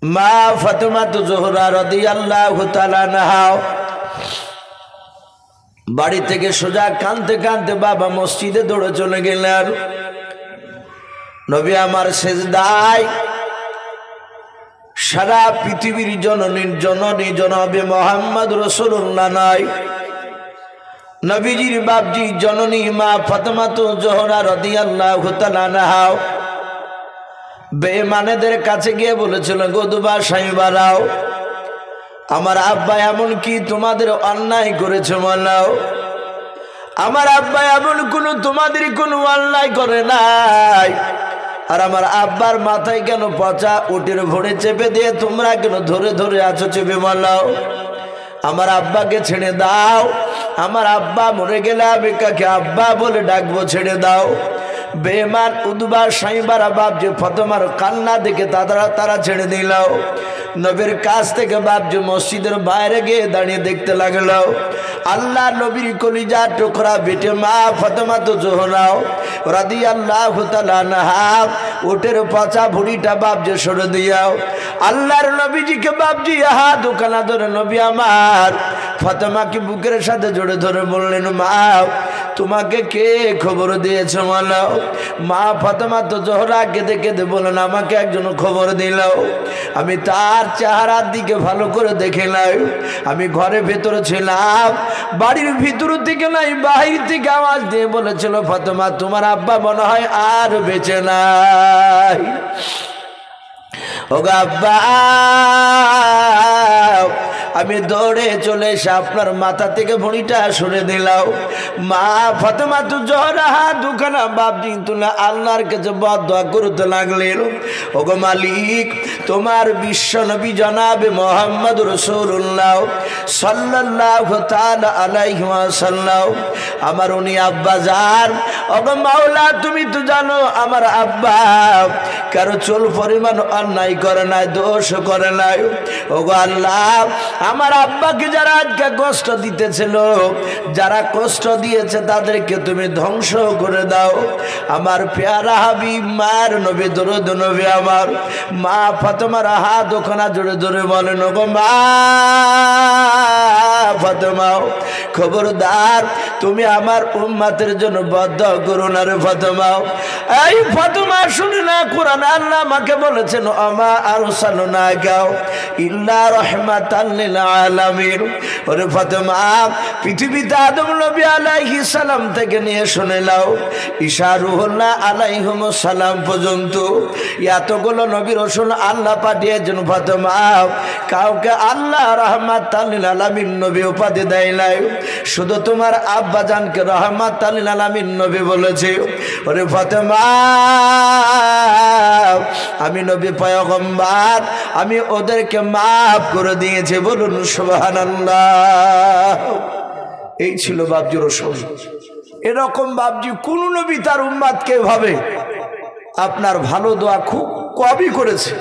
মা ফাতেমা জোহরা রাদিয়াল্লাহু তাআলা আনহা বাড়ি থেকে সোজা কাঁদতে কাঁদতে বাবা মসজিদে দৌড়ে চলে গেলেন। নবী আমার সেজদায় সারা পৃথিবীর জননী জনাবে মুহাম্মদ রাসূলুল্লাহ নাই, নবীজির বাপজি জননী মা ফাতেমা জোহরা রাদিয়াল্লাহু তাআলা আনহা বেঈমানদের কাছে গিয়ে বলেছিল, গোদবা সাইবারাও, আমার আব্বা এমন কি তোমাদের অন্যায় করেছে মানাও? আমার আব্বা এমন তোমাদের কোনো অন্যায় করে নাই, আর আমার আব্বার মাথায় কেন পচা উটের ভরে চেপে দিয়ে তোমরা কেন ধরে ধরে আছো চেপে মানাও? আমার আব্বাকে ছেড়ে দাও, আমার আব্বা মরে গেলে আমি কাকে আব্বা বলে ডাকবো, ছেড়ে দাও। বেঈমান উদবা সাইবারা বাপজি ফাতেমার কান্না দেখে তারা ছেড়ে দিল। নবীর কাছ থেকে বাপজি মসজিদের বাইরে গিয়ে দাঁড়িয়ে দেখতে লাগলো। আল্লাহ নবীর কলিজা টুকরা বেটে মা ফাতেমা জোহরা রাদিয়াল্লাহু তাআলা আনহা উটের পচা ভুড়িটা বাপজি সরে দিয়াও। আল্লাহর নবীজিকে বাপজি দুখানা ধরে নবী আমার ফাতেমাকে বুকের সাথে জড়ে ধরে বললেন, মা তোমাকে কে খবর দিয়েছে মানাও? মা ফাতেমা জোহরা কেঁদে কেঁদে বলেন, আমাকে একজন খবর দিল। আমি তার চেহারার দিকে ভালো করে দেখে নাই, আমি ঘরে ভেতরে ছিলাম, বাড়ির ভিতর থেকে নাই বাহির থেকে আওয়াজ দিয়ে বলেছিল, ফাতেমা তোমার আব্বা মনে হয় আর বেঁচে নাই। ওগো আব্বা, আমি দৌড়ে চলে এসে আপনার মাথা থেকে ভুঁড়িটা সরে দিলাম। মা ফাতেমা জোহরা দুখানা বাপজি তুলে আল্লাহর কাছে বদদোয়া করতে লাগলেন, ওগো মালিক, তোমার বিশ্ব নবী জনাবে মুহাম্মদ রাসূলুল্লাহ সাল্লাল্লাহু তাআলা আলাইহি ওয়াসাল্লাম আমার উনি আব্বা যান, ওগো মাওলা তুমি তো জানো আমার আব্বা কারো চুল পরিমাণ অন্যায় করে নাই, দোষ করে নাই। ওগো আল্লাহ, আমার আব্বাকে যারা আজকে কষ্ট দিতেছিল, যারা কষ্ট দিয়েছে তাদেরকে তুমি ধ্বংস করে দাও। আমার পেয়ারা হাবিব মার নবী দরুদ নবী আমার মা ফাতেমার হাত ওখানা জোরে জোরে বলেন, ওগো মা ফাতেমা, খবরদার তুমি আমার উম্মতের জন্য বদদোয়া করো না রে ফাতেমা। এই ফাতেমা শুনে না, কোরআন আল্লাহ আমাকে বলেছেন, আমা আরসালনাকা ইল্লা রাহমাতাল লিল আলামিন। ওরে ফাতেমা, পৃথিবীতে আদম নবী আলাইহিস সালাম থেকে নিয়ে শুনে নাও ঈসা রুহুল্লাহ আলাইহিমুস সালাম পর্যন্ত এতগুলো নবী রাসূল আল্লাহ পাঠিয়েছেন। ফাতেমা, কাউকে আল্লাহ রাহমাতাল লিল আলামিন নবী উপাধি দেয় নাই, শুধু তোমার আব্বা জানকে রাহমাতাল লিল আলামিন নবী বলেছে। ওরে ফাতেমা, আমি নবী পয়গম্বর, আমি ওদেরকে মাফ করে দিয়েছি, বলুন সুবহানাল্লাহ। এই ছিল বাপজি রাসূল। এরকম বাপজি কোন নবী তার উম্মতকে ভাবে আপনার ভালো দোয়া খুব কমই করেছে।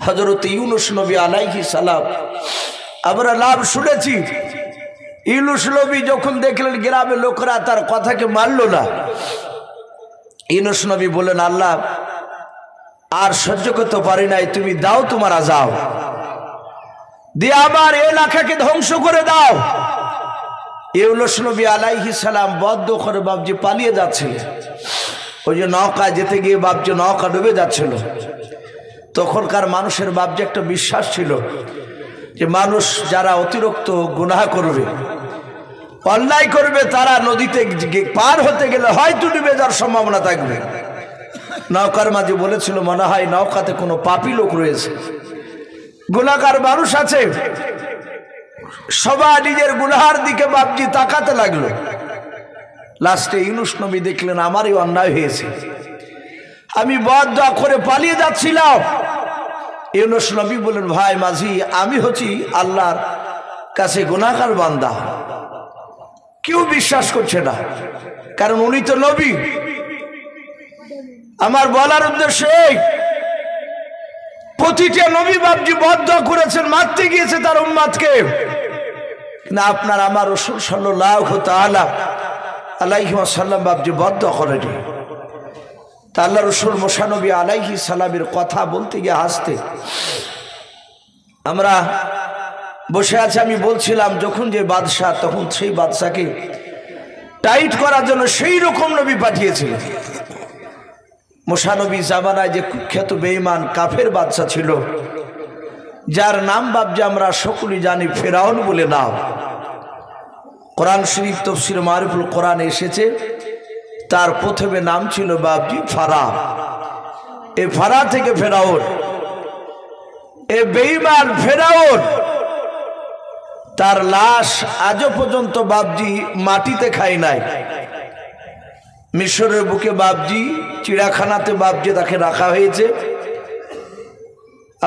হযরত ইউনূস নবী আলাইহিস সালাম আমরা নাম শুনেছি। ইউনূস নবী যখন দেখলেন গ্রামের লোকেরা তার কথাকে মানল না, ইউনূস নবী বলেন, আল্লাহ আর সহ্য করতে পারি নাই, তুমি দাও তোমার আযাব দিয়ে আমার এলাকাকে ধ্বংস করে দাও। ইউনূস নবী আলাইহিস সালাম বদ্ধ করে বাপজি পালিয়ে যাচ্ছিল। ওই যে নৌকায় যেতে গিয়ে বাপজি নৌকা ডুবে যাচ্ছিল। তখনকার মানুষের বাপজি একটা বিশ্বাস ছিল যে মানুষ যারা অতিরিক্ত গুনাহ করবে, অন্যায় করবে, তারা নদীতে পার হতে গেলে হয়তো ডুবে যাওয়ার সম্ভাবনা থাকবে। নৌকার মাঝে বলেছিল, মনে হয় নৌকাতে কোনো পাপী লোক রয়েছে, গুনাহগার মানুষ আছে। সবাই নিজের গুনাহের দিকে বাপজি তাকাতে লাগলো। লাস্টে ইউনূস নবী দেখলেন আমারই অন্যায় হয়েছে, আমি বদদোয়া করে পালিয়ে যাচ্ছিলাম। ইউনূস নবী বলেন, ভাই মাঝি, আমি হচ্ছি আল্লাহর কাছে গুনাহগার বান্দা। কেউ বিশ্বাস করছে না, কারণ উনি তো নবী। আমার বলার উদ্দেশ্য এই, প্রতিটা নবী বাপজি বদদোয়া করেছেন, মারতে গিয়েছে তার উম্মতকে। না, আপনার আমার রাসূল সাল্লাল্লাহু তাআলা আলাইহি ওয়াসাল্লাম বাপজি বদদোয়া করেনি। তা আল্লাহ রসুল মুসা নবী আলাইহিস সালামের কথা বলতে গিয়ে হাসতে। আমরা বসে আছি, আমি বলছিলাম যখন যে বাদশাহ, তখন সেই বাদশাকে টাইট করার জন্য সেই রকম নবী পাঠিয়েছিলেন। মুসা নবী জামানায় যে কুখ্যাত বেঈমান কাফের বাদশা ছিল, যার নাম বাবজি আমরা সকলেই জানি ফেরাউন বলে নাম। কোরআন শরীফ তাফসীর মারিফুল কোরআন এসেছে, তার প্রথমে নাম ছিল বাবজি ফারা। এই ফারা থেকে ফেরাউন, এ বেঈমান ফেরাউন, তার লাশ আজও পর্যন্ত বাবজি মাটিতে খায় নাই। মিশরের বুকে বাবজি চিড়িয়াখানাতে বাবজি তাকে রাখা হয়েছে।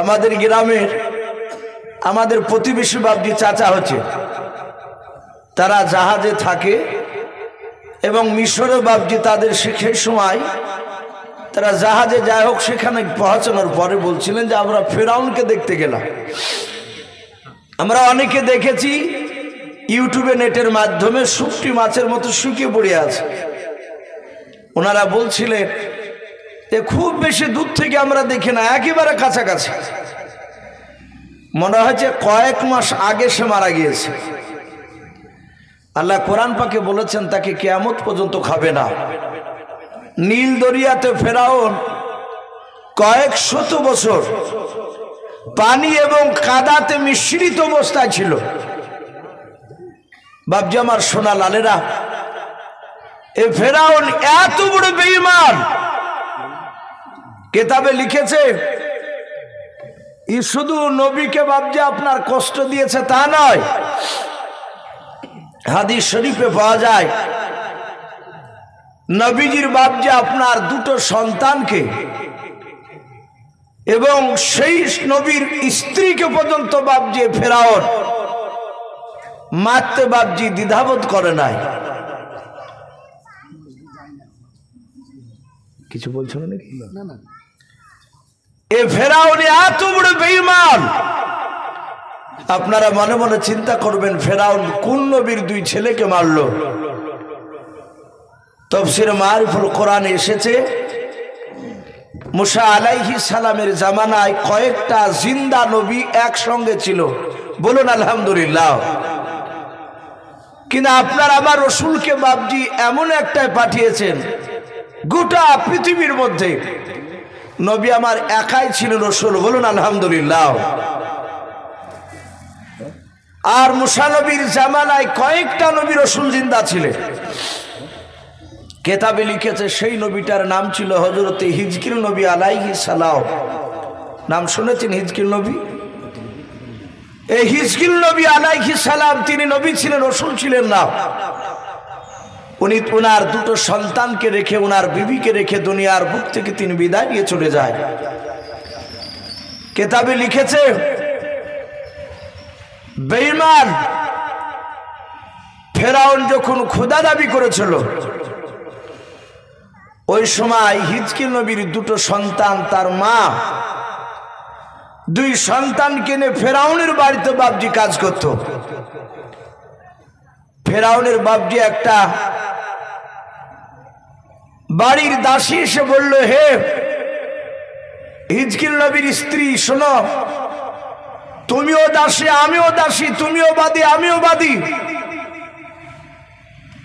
আমাদের গ্রামের আমাদের প্রতিবেশী বাবজি চাচা হচ্ছে, তারা জাহাজে থাকে এবং মিশরে বাবজি তাদের সেই সময় তারা জাহাজে যাই হোক সেখানে পৌঁছানোর পরে বলছিলেন যে আমরা ফেরাউনকে দেখতে গেলাম। আমরা অনেকে দেখেছি ইউটিউবে নেটের মাধ্যমে শুকটি মাছের মতো শুকিয়ে পড়ে আছে। ওনারা বলছিলেন যে খুব বেশি দূর থেকে আমরা দেখি না, একেবারে কাছাকাছি। মনে হয়েছে কয়েক মাস আগে সে মারা গিয়েছে। আল্লাহ কোরআন পাকে বলেছেন তাকে কিয়ামত পর্যন্ত খাবে না। নীল দরিয়াতে ফেরাউন কয়েক শত বছর পানি এবং কাদাতে মিশ্রিত অবস্থায় ছিল। বাবজি আমার সোনা লালেরা, এ ফেরাউন এত বড় বেঈমান, কেতাবে লিখেছে ই শুধু নবীকে বাবজি আপনার কষ্ট দিয়েছে তা নয়, হাদিস শরীফে পাওয়া যায় নবীজির বাবজি আপনার দুটো সন্তানকে এবং সেই নবীর স্ত্রীকে পর্যন্ত বাবজি ফেরাউন মারতে বাবজি দ্বিধাবোধ করে নাই। কিছু বলছো নাকি? না, এ ফেরাউন এত বড় বেঈমান, আপনারা মনে মনে চিন্তা করবেন ফেরাউন কোন নবীর দুই ছেলেকে মারলো। তাফসীর মারিফুল কোরআনে এসেছে মুসা আলাইহিস সালামের জামানায় কয়েকটা জিন্দা নবী একসঙ্গে ছিল। বলুন আলহামদুলিল্লাহ। কিন্তু আপনার আমার রসুলকে বাবজি এমন একটাই পাঠিয়েছেন, গোটা পৃথিবীর মধ্যে নবী আমার একাই ছিল রসুল। বলুন আলহামদুলিল্লাহ। আর মুসা নবীর জামানায় কয়েকটা নবী রসুল জিন্দা ছিলেন। কেতাবে লিখেছে সেই নবীটার নাম ছিল হযরতে হিজকিল নবী আলাইহিস সালাম। নাম শুনেছেন হিজকিল নবী? এই হিজকিল নবী আলাইহিস সালাম তিনি নবী ছিলেন, রসুল ছিলেন না। উনি ওনার দুটো সন্তানকে রেখে, ওনার বিবিকে রেখে দুনিয়ার বুক থেকে তিনি বিদায় নিয়ে চলে যায়। কেতাবে লিখেছে বেঈমান ফেরাউন যখন খোদা দাবি করেছিল, ওই সময় হিজকিল নবীর দুটো সন্তান, তার মা দুই সন্তানকে নিয়ে ফেরাউনের বাড়িতে বাবজি কাজ করত। ফেরাউনের বাবজি একটা বাড়ির দাসী এসে বলল, হে হিজকিল নবীর স্ত্রী শোনো, তুমিও দাসী আমিও দাসী, তুমিও বাদী আমিও বাদী।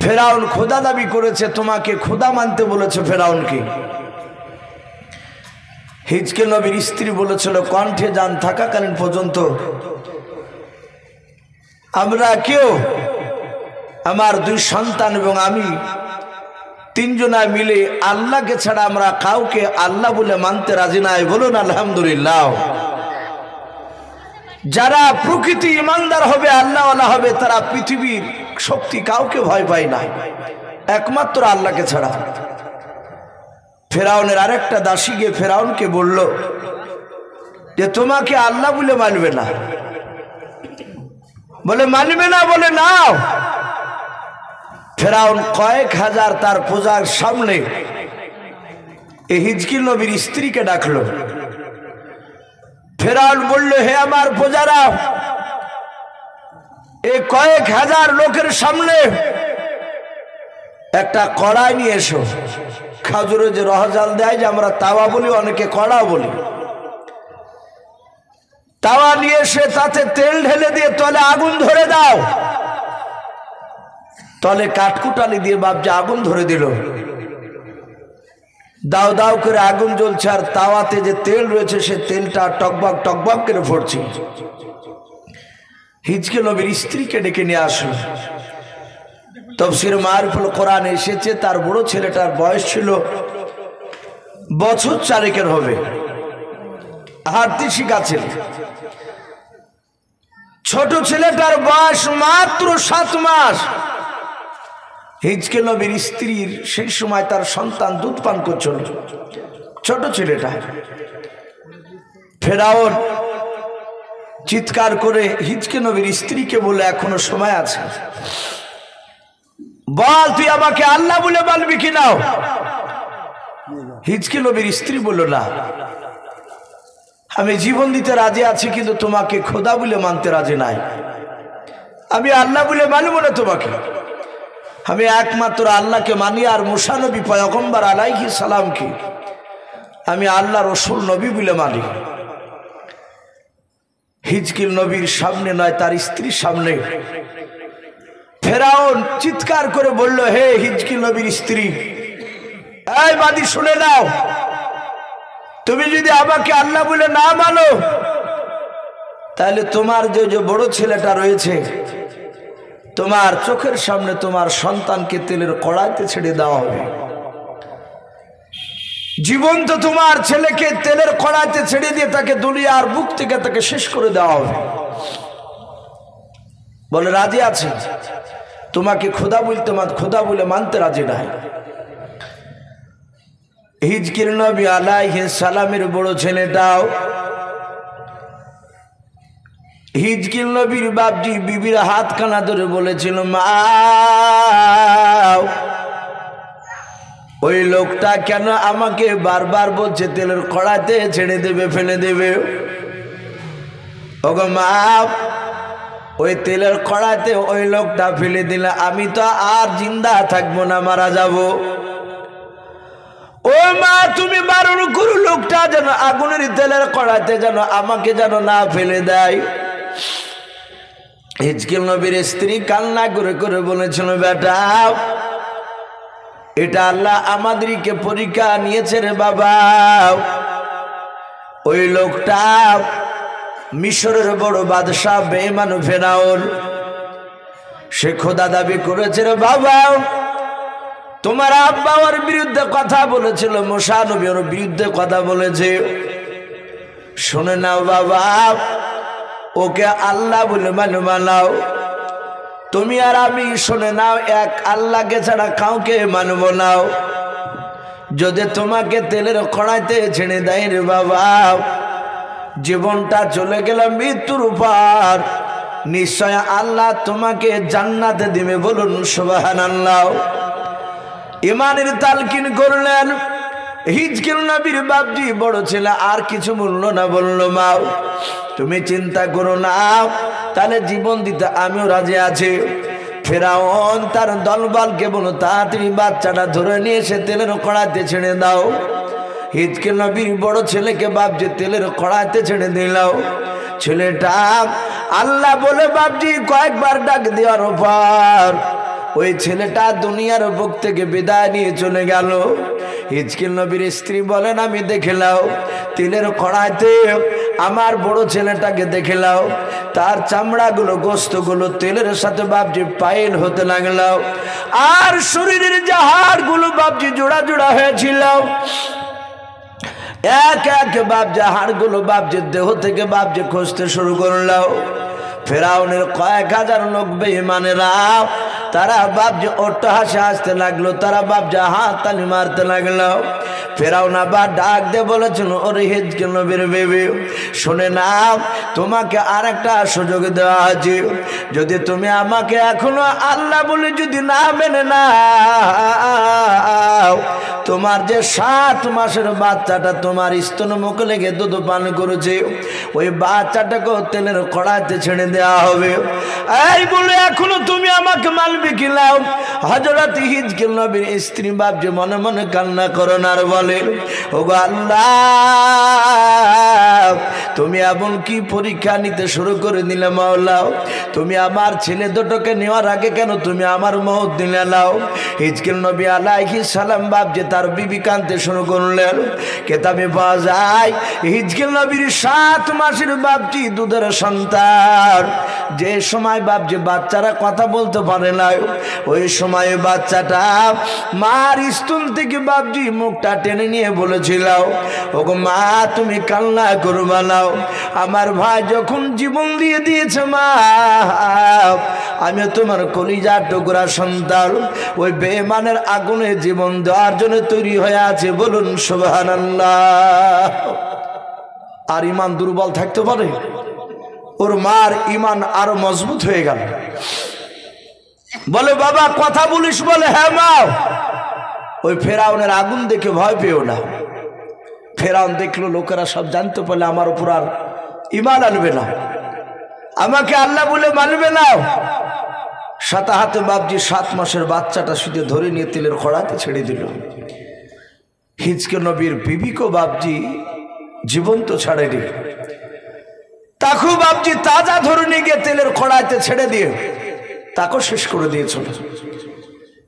ফেরাউন খোদা দাবি করেছে, তোমাকে খোদা মানতে বলেছে ফেরাউনকে। হিজকিল নবীর স্ত্রী বলেছিল কণ্ঠে জান থাকাকালীন পর্যন্ত আমরা কেউ, আমার দুই সন্তান এবং আমি তিনজনা মিলে আল্লাহকে ছাড়া আমরা কাউকে আল্লাহ বলে মানতে রাজি নাই। বলুন আলহামদুলিল্লাহ। যারা প্রকৃতি ইমানদার হবে, আল্লাহওয়ালা হবে, তারা পৃথিবীর শক্তি কাউকে ভয় পায় না, একমাত্র আল্লাহকে ছাড়া। ফেরাউনের আরেকটা দাসী গিয়ে ফেরাউনকে বলল যে তোমাকে আল্লাহ বলে মানবে না। বলে মানবে না? বলে নাও। ফেরাউন কয়েক হাজার তার প্রজার সামনে এই হিজকিল নবীর স্ত্রীকে ডাকলো। ফেরাউন বলল, হে আমার প্রজারা, এই কয়েক হাজার লোকের সামনে একটা কড়াই নিয়ে এসো। খাজুরে যে রহজাল দেয়, যে আমরা তাওয়া বলি, অনেকে কড়া বলি। তাওয়া নিয়ে এসে তাতে তেল ঢেলে দিয়ে তলে আগুন ধরে দাও। তলে কাঠকুটালি দিয়ে বাপজি আগুন ধরে দিল। দাও দাও করে আগুন জ্বলছে, আর তাওয়াতে যে তেল রয়েছে সে তেলটা টকবক টকবক করে পড়ছে। হিজকে নবীর স্ত্রীকে ডেকে নিয়ে আসলো। তাফসীর মারিফুল কোরআন এসেছে, তার বড় ছেলেটার বয়স ছিল বছর 4 হবে, হাঁটতে শিখাচ্ছিল। ছোট ছেলেটার বয়স মাত্র 7 মাস। হিজকে নবীর স্ত্রীর সেই সময় তার সন্তান দুধ পান করছিল, ছোট ছেলেটা। ফেরাউন চিৎকার করে হিজকে নবীর স্ত্রীকে বলে, এখনো সময় আছে, বল তুই আমাকে আল্লাহ বলে বলবি কি নাও? হিজকে নবীর স্ত্রী বলল, না, আমি জীবন দিতে রাজি আছি, কিন্তু তোমাকে খোদা বলে মানতে রাজি নাই। আমি আল্লাহ বলে মানব না তোমাকে, আমি একমাত্র আল্লাহকে মানি, আর মুসা নবী পয়গম্বর আলাইহিস সালামকে আমি আল্লাহ রসুল নবী বলে মানি। হিজকিল নবীর সামনে নয়, তার স্ত্রীর সামনে ফেরাউন চিৎকার করে বলল, হে হিজকিল নবীর স্ত্রী, এই বাদী শুনে নাও, তুমি যদি আমাকে আল্লাহ বলে না মানো, তাহলে তোমার যে বড় ছেলেটা রয়েছে, তোমার চোখের সামনে তোমার সন্তানকে তেলের কড়াইতে ছেড়ে দেওয়া হবে। জীবন্ত তোমার ছেলেকে তেলের কড়াইতে ছেড়ে দিয়ে তাকে দুনিয়ার বুক থেকে তাকে শেষ করে দেওয়া হবে। বলে রাজি আছে, তোমাকে খোদা বলে মানতে রাজি নাই। হিজকির নবী আলাইহিস সালামের বড় ছেলেটাও, হিজকিল নবীর বাপজি বিবির হাতখানা ধরে বলেছিল, মা ওই লোকটা কেন আমাকে বারবার বলছে তেলের কড়াইতে ছেড়ে দেবে, ফেলে দেবে? ওগো মা, ওই তেলের কড়াইতে ওই লোকটা ফেলে দিলে আমি তো আর জিন্দা থাকবো না, মারা যাব। ও মা, তুমি বারণ করো লোকটা যেন আগুনের তেলের কড়াইতে যেন আমাকে যেন না ফেলে দেয়। হিজকিল নবীর স্ত্রী কান্না করে করে বলেছিল, বেটা, এটা আল্লাহ আমাদেরকে পরীক্ষা নিয়েছে রে বাবা। ওই লোকটা মিশরের বড় বাদশাহ বেঈমান ফেরাউন, সে খোদা দাবি করেছে রে বাবা। তোমার আব্বা ওর বিরুদ্ধে কথা বলেছিল, মুসা নবী ওর বিরুদ্ধে কথা বলেছে। শুনে নাও বাবা, ওকে আল্লাহ বলে মানাও। তুমি আর আমি শুনে নাও, এক আল্লাহকে ছাড়া কাউকে মানব নাও। যদি তোমাকে তেলের কড়াইতে ছেড়ে দেয় রে বাবা, জীবনটা চলে গেল মৃত্যুর উপর, নিশ্চয় আল্লাহ তোমাকে জান্নাতে দিবে। বলুন সুবহানাল্লাহ। ইমানের তালকিন করলেন। হিজকিল নবীর বাপজি বড় ছেলে আর কিছু বললো না, বললো, মা তুমি চিন্তা করো না, তাহলে জীবন দিতে আমিও রাজি আছি। ফেরাউন তার দলবলকে বলো, তাড়াতাড়ি বাচ্চাটা ধরে নিয়ে এসে তেলের কড়াইতে ছেড়ে দাও। হিজকিল নবীর বড় ছেলেকে বাপজি তেলের কড়াইতে ছেড়ে দিলাও। ছেলেটা আল্লাহ বলে বাপজি কয়েকবার ডাক দেওয়ার পর ওই ছেলেটা দুনিয়ার বুক থেকে বিদায় নিয়ে চলে গেল। হিজকিল নবীর স্ত্রী বলেন, আমি দেখলাম তেলের কড়াইতে আমার বড় ছেলেটাকে দেখলাম, তার চামড়াগুলো গোস্তগুলো তেলের সাথে বাপজি পাইল হতে লাগলো, আর শরীরের যে হাড়গুলো বাপজি জোড়া জোড়া হয়েছিল, এক এক বাপজি হাড়গুলো বাপজি দেহ থেকে বাপজি খসতে শুরু করলো। ফেরাউনের কয়েক হাজার লোক বেঈমানেরা তারা বাপজি অট্টহাসে হাসতে লাগলো, তারা বাপজি হাত তালি মারতে লাগলো। ফেরাউন আবার ডাক দিয়ে বলেছিল, ওরে হিজকিল নবীর বেবি, শুনে নাও, তোমাকে আর একটা সুযোগ দেওয়া আছে। যদি তুমি আমাকে এখনো আল্লাহ বলে যদি না মেনে নাও, তোমার যে 7 মাসের বাচ্চাটা তোমার স্তন মুখে লেগে দুধ পান করেছে, ওই বাচ্চাটাকে তেলের কড়াইতে ছেড়ে দেওয়া হবে। এই বলে এখনো তুমি আমাকে মানবে মানবে কিলাও। হযরত হিজকিল নবীর স্ত্রী বাপজি মনে মনে কান্না করেন আর বলেন, ওগো আল্লাহ, তুমি এমন কি পরীক্ষা নিতে শুরু করে দিলে মাওলা? তুমি আমার ছেলে দুটোকে নেওয়ার আগে কেন তুমি আমার মওত দিলে নাও? হিজকিল নবী আলাইহিস সালাম বাপজি তার বিবি কাঁদতে শুরু করলেন। কেতাবে পাওয়া যায় হিজকিল নবীর 7 মাসের বাপজি দুধের সন্তান, যে সময় বাপজি বাচ্চারা কথা বলতে পারে না, ওই সময় বাচ্চাটা মার স্তন থেকে বাপজি মুখটা টেনে নিয়ে বলেছিল, ওগো মা তুমি কান্না করবা না, আমার ভাই যখন জীবন দিয়ে দিয়েছে মা, আমি তোমার কলিজার টুকরা সন্তান ওই বেঈমানের আগুনে জীবন দেওয়ার জন্য তৈরি হয়ে আছে। বলুন সুবহানাল্লাহ। আর ইমান দুর্বল থাকতে পারে? ওর মার ইমান আরো মজবুত হয়ে গেল। বলে বাবা কথা বলিস? বলে হ্যাঁ মা। ওই ফেরাউনের আগুন দেখে ভয় পেও না। ফেরাউন দেখলো লোকেরা সব জানতে পারলে আমার উপর আর ইমান আনবে না, আমাকে আল্লাহ বলে মানবে না। সাথে হাতে বাপজি 7 মাসের বাচ্চাটা শুধু ধরে নিয়ে তেলের কড়াতে ছেড়ে দিল। হিজকিল নবীর বিবিকে বাপজি জীবন্ত ছাড়েনি, তাকেও বাপজি তাজা ধরে নিয়ে গিয়ে তেলের কড়াইতে ছেড়ে দিয়ে তাকেও শেষ করে দিয়েছিল।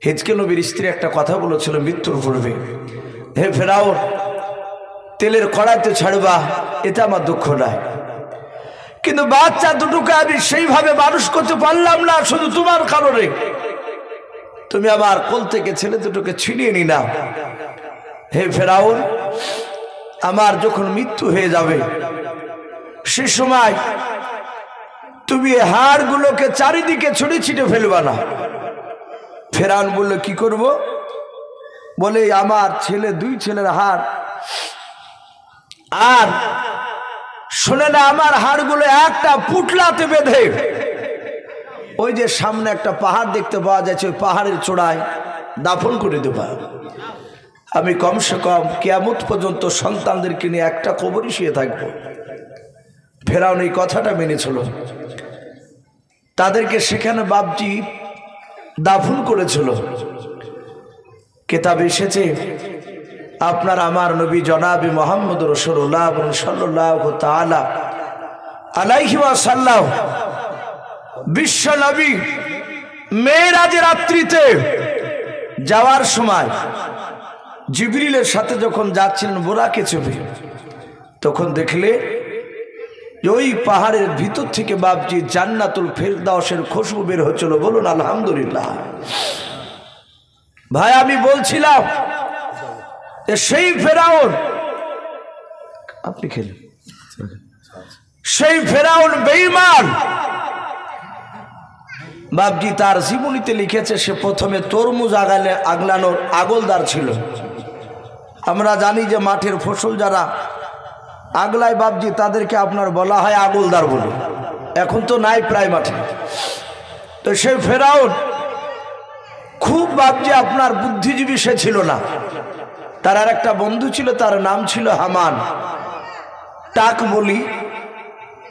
হিজকিল নবীর স্ত্রী একটা কথা বলেছিল মৃত্যুর পূর্বে, হে ফেরাউন, তেলের কড়াইতে ছাড়বা এটা আমার দুঃখ নাই, কিন্তু বাচ্চা দুটোকে আমি সেইভাবে মানুষ করতে পারলাম না শুধু তোমার কারণে। তুমি আমার কোল থেকে ছেলে দুটোকে ছিনিয়ে নি না। হে ফেরাউন, আমার যখন মৃত্যু হয়ে যাবে সে সময় তুমি হাড়গুলোকে চারিদিকে ছড়িয়ে ছিটে ফেলবা না। ফেরাউন বলল কি করব? বলে আমার ছেলে 2 ছেলের হাড়, আর শোনে না আমার হাড়গুলো একটা পুটলাতে বেঁধে ওই যে সামনে একটা পাহাড় দেখতে পাওয়া যাচ্ছে, ওই পাহাড়ের চূড়ায় দাফন করে দেবা। আমি কমসে কম কিয়ামত পর্যন্ত সন্তানদেরকে নিয়ে একটা কবরে শুয়ে থাকবো। ফেরাউন এই কথাটা মেনেছিল, তাদেরকে সেখানে বাপজি দাফন করেছিল। কিতাবে এসেছে আপনার আমার নবী জনাবি মুহাম্মদ রাসূলুল্লাহ সাল্লাল্লাহু তাআলা আলাইহি ওয়াসাল্লাম বিশ্ব নবী মেরাজের রাত্রিতে যাওয়ার সময় জিবরিলের সাথে যখন যাচ্ছিলেন বোরাকে চেপে, তখন দেখলে ওই পাহাড়ের ভিতর থেকে বাপজি জান্নাতুল ফেরদাউসের খুশবু বের হচ্ছিল। বলুন আলহামদুলিল্লাহ। ভাই আমি বলছিলাম সেই ফেরাউন, আপনি খেলেন, সেই ফেরাউন বেঈমান বাপজি তার জীবনীতে লিখেছে সে প্রথমে তরমুজ আগলানোর আগলদার ছিল। আমরা জানি যে মাঠের ফসল যারা আগলায় বাপজি তাদেরকে আপনার বলা হয় আগলদার বলে, এখন তো নাই প্রায় মাঠে। তো সেই ফেরাউন খুব বাপজি আপনার বুদ্ধিজীবী সে ছিল না। তার আর একটা বন্ধু ছিল, তার নাম ছিল হামান। টাক বলি,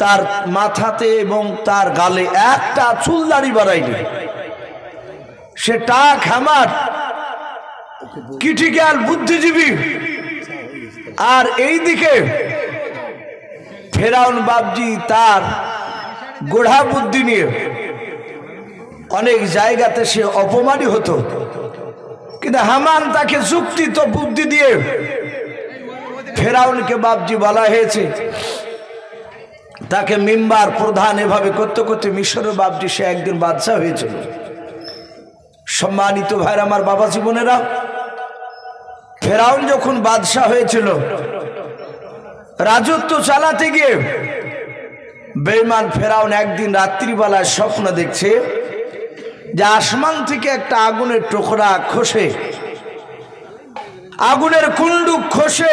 তার মাথাতে এবং তার গালে একটা চুল দাড়ি বাড়ায়নি। সে টাক হামান ক্রিটিক্যাল বুদ্ধিজীবী। আর এই দিকে ফেরাউন বাপজি তার গোড়া বুদ্ধি নিয়ে অনেক জায়গাতে সে অপমানই হতো, কিন্তু হামান তাকে যুক্তি তো বুদ্ধি দিয়ে ফেরাউনকে বাপজি বলা হয়েছে, তাকে মিম্বার প্রধান এভাবে করতে করতে মিশরের বাপজি সে একদিন বাদশা হয়েছিল। সম্মানিত ভাইরা আমার বাবা জীবনেরা, ফেরাউন যখন বাদশা হয়েছিল রাজত্ব চালাতে গিয়ে বেঈমান ফেরাউন একদিন রাত্রিবেলায় স্বপ্ন দেখছে যে আসমান থেকে একটা আগুনের টুকরা খসে, আগুনের কুণ্ডুক খসে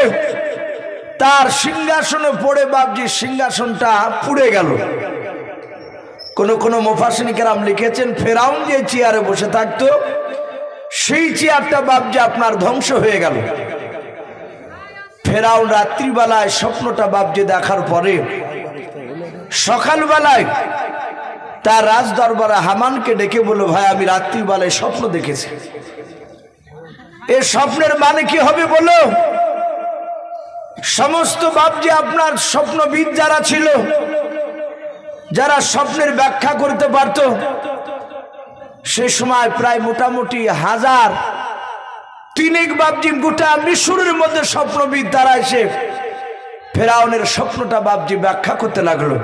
তার সিংহাসনে পড়ে বাপজি সিংহাসনটা পুড়ে গেল। কোন মুফাসসিরিন কেরাম লিখেছেন ফেরাউন যে চেয়ারে বসে থাকতো সেই চেয়ারটা বাপজি আপনার ধ্বংস হয়ে গেল। ফেরাউন রাত্রিবেলায় স্বপ্নটা বাপজি দেখার পরে সকালবেলায় তার রাজ দরবারে হামানকে ডেকে বলল, ভাই আমি রাত্রিবেলায় স্বপ্ন দেখেছি। এই স্বপ্নের মানে কি হবে বলো? সমস্ত বাপজি আপনার স্বপ্নবিদ যারা ছিল, যারা স্বপ্নের ব্যাখ্যা করতে পারত, সে সময় প্রায় মোটামুটি 1000 বাপজি গোটা মিশরের মধ্যে স্বপ্নবিদ তারা এসে ফেরাউনের স্বপ্নটা বাপজি ব্যাখ্যা করতে লাগলো।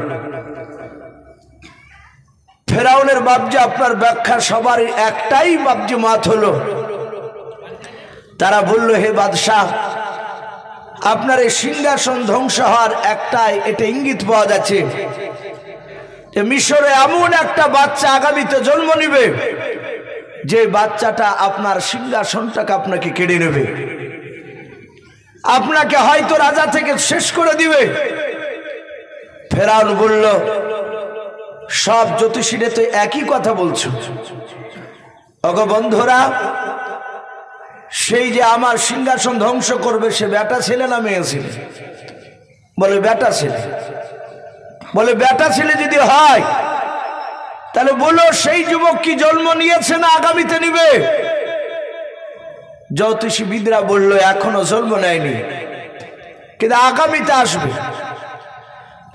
ফেরাউনের বাপজি আপনার ব্যাখ্যা সবার একটাই বাপজি মত হলো। তারা বলল, হে বাদশাহ, আপনার এই সিংহাসন ধ্বংস হওয়ার একটাই এটা ইঙ্গিত পাওয়া যাচ্ছে যে মিশরে এমন একটা বাচ্চা আগামীতে জন্ম নিবে, যে বাচ্চাটা আপনার সিংহাসনটাকে আপনাকে কেড়ে নেবে, আপনাকে হয়তো রাজা থেকে শেষ করে দিবে। ফেরাউন বলল, সব জ্যোতিষীরা তো একই কথা বলছো। ওগো বন্ধুরা, সেই যে আমার সিংহাসন ধ্বংস করবে, সে বেটা ছেলে না মেয়ে ছেলে? বলে বেটা ছেলে। বলে বেটা ছেলে যদি হয় তাহলে বলো সেই যুবক কি জন্ম নিয়েছে না আগামীতে নিবে? জ্যোতিষীবিদরা বলল, এখনো জন্ম নেয়নি, কিন্তু আগামীতে আসবে।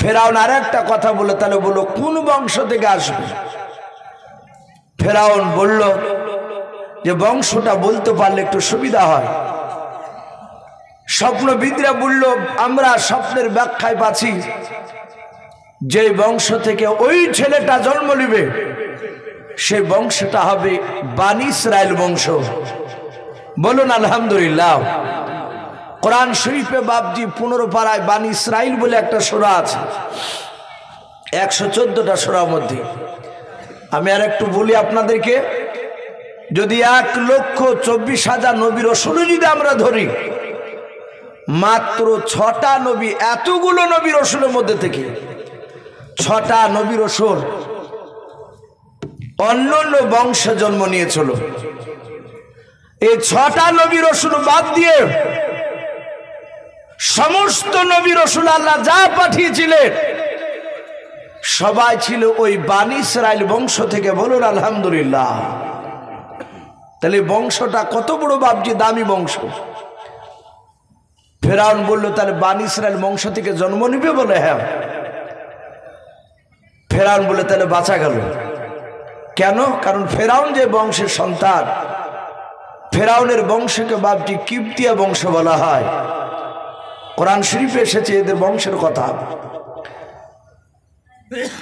ফেরাউন আর একটা কথা বলে, তাহলে বলো কোন বংশ থেকে আসবে? ফেরাউন বলল যে বংশটা বলতে পারলে একটু সুবিধা হয়। স্বপ্নবিদরা বলল, আমরা স্বপ্নের ব্যাখ্যায় পাচ্ছি যে বংশ থেকে ওই ছেলেটা জন্ম নিবে, সেই বংশটা হবে বানি ইসরাইল বংশ। বলুন আলহামদুলিল্লাহ। কোরআন শরীফে বাপজি 15 পারায় বানি ইসরাইল বলে একটা সূরা আছে, 114টা সূরার মধ্যে। আমি আর একটু বলি আপনাদেরকে, যদি 1,24,000 নবী রাসূল যদি আমরা ধরি, মাত্র 6টা নবী, এতগুলো নবী রাসূলের মধ্যে থেকে 6টা নবী রাসূল অন্য অন্য বংশে জন্ম নিয়েছিল। এই 6টা নবী রাসূল বাদ দিয়ে সমস্ত নবী রাসূল আল্লাহ যা পাঠিয়েছিলেন সবাই ছিল ওই বানি ইসরাইল বংশ থেকে। বলুন আলহামদুলিল্লাহ। তাহলে বংশটা কত বড় বাপজি দামি বংশ। ফেরাউন বলল, তাহলে বানি ইসরাইল বংশ থেকে জন্ম নিবে? বলে হ্যাঁ। ফেরাউন বলে, তাহলে বাঁচা গেল। কেন? কারণ ফেরাউন যে বংশের সন্তান, ফেরাউনের বংশকে বাপজি কিপ্তিয়া বংশ বলা হয়। কোরআন শরীফে এসেছে এদের বংশের কথা।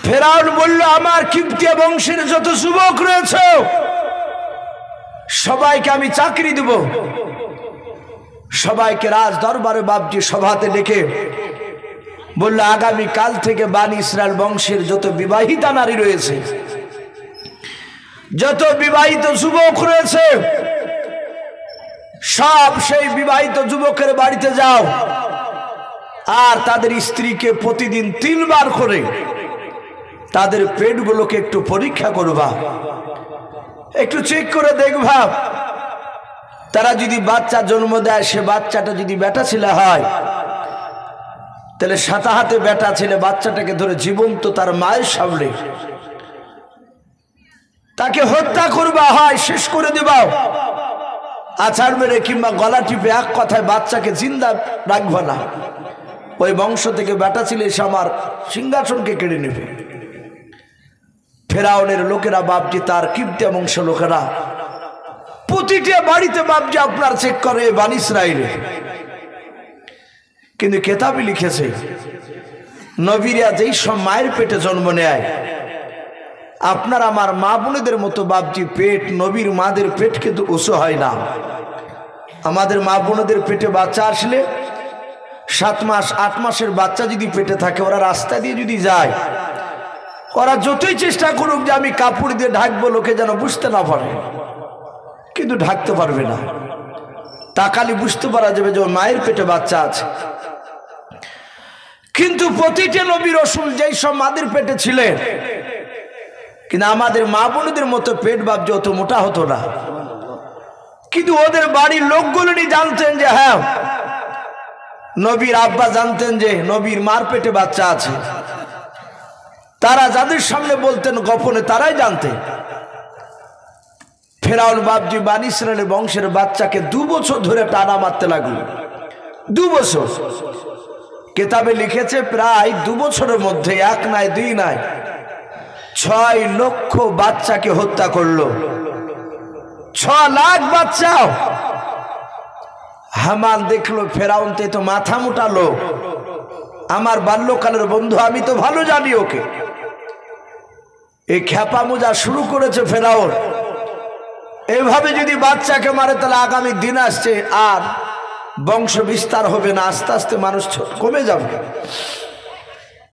ফেরাউন বলল, আমার কিপ্তিয়া বংশের যত যুবক রয়েছে সবাইকে আমি চাকরি দেব। সবাইকে রাজ দরবারে বাপজি সভাতে ডেকে বলল, আগামী কাল থেকে বানি ইসরাইল বংশের যত বিবাহিতা নারী রয়েছে, যত বিবাহিত যুবক রয়েছে, সব সেই বিবাহিত যুবকের বাড়িতে যাও আর তাদের স্ত্রীকে প্রতিদিন 3 বার করে তাদের পেটগুলোকে একটু পরীক্ষা করবা, একটু চেক করে দেখবা। তারা যদি বাচ্চা জন্ম দেয়, সে বাচ্চাটা যদি বেটা ছেলে হয়, তাহলে সাথে হাতে বেটা ছেলে বাচ্চাটাকে ধরে জীবন্ত তার মায়ের সামনে তাকে হত্যা করবা, হয় শেষ করে দেবা, আছাড় মেরে কিংবা গলা টিপে এক কথায় বাচ্চাকে জিন্দা রাখবা না। ওই বংশ থেকে বেটা ছেলে এসে আমার সিংহাসনকে কেড়ে নেবে। ফেরাউনের লোকেরা বাপজি, তার কিপ্তিয়া বংশ লোকেরা প্রতিটা বাড়িতে বাপজি আপনার চেক করে বানি ইসরাইলে। কিন্তু কেতাবে লিখেছে, নবীরা যেই সব মায়ের পেটে জন্ম নেয়, আপনার আমার মা বোনেদের মতো বাপজি পেট, নবীর মাদের পেট কিন্তু উঁচু হয় না। আমাদের মা বোনেদের পেটে বাচ্চা আসলে 7 মাস 8 মাসের বাচ্চা যদি পেটে থাকে, ওরা রাস্তা দিয়ে যদি যায়, ওরা যতই চেষ্টা করুক যে আমি কাপড় দিয়ে ঢাকবো, লোকে যেন বুঝতে না পারে, কিন্তু ঢাকতে পারবে না। তাকালি বুঝতে পারা যাবে যে মায়ের পেটে বাচ্চা আছে। কিন্তু প্রতিটা নবী রাসূল যেই সব মাদের পেটে ছিলেন, কিন্তু আমাদের মা বোনদের মতো পেট বাপজি অত মোটা হতো না। কিন্তু ওদের বাড়ির লোকগুলো জানতেন যে হ্যাঁ, নবীর আব্বা জানতেন যে নবীর মার পেটে বাচ্চা আছে। তারা যাদের সামনে বলতেন গোপনে তারাই জানতেন। ফেরাউন বাপজি বানী ইসরায়েলের বংশের বাচ্চাকে 2 বছর ধরে টানা মারতে লাগলো। 2 বছর কিতাবে লিখেছে, প্রায় 2 বছরের মধ্যে 1 নয় 2 নয় 6 লক্ষ বাচ্চাকে হত্যা করলো। 6 লাখ বাচ্চা। হামান দেখলো ফেরাউন তো মাথা মোটা লোক, আমার বাল্যকালের বন্ধু, আমি তো ভালো জানি ওকে। এই খেপা মোজা শুরু করেছে ফেরাউন। এভাবে যদি বাচ্চাকে মারে তাহলে আগামী দিন আসছে আর বংশ বিস্তার হবে না, আস্তে আস্তে মানুষ কমে যাবে।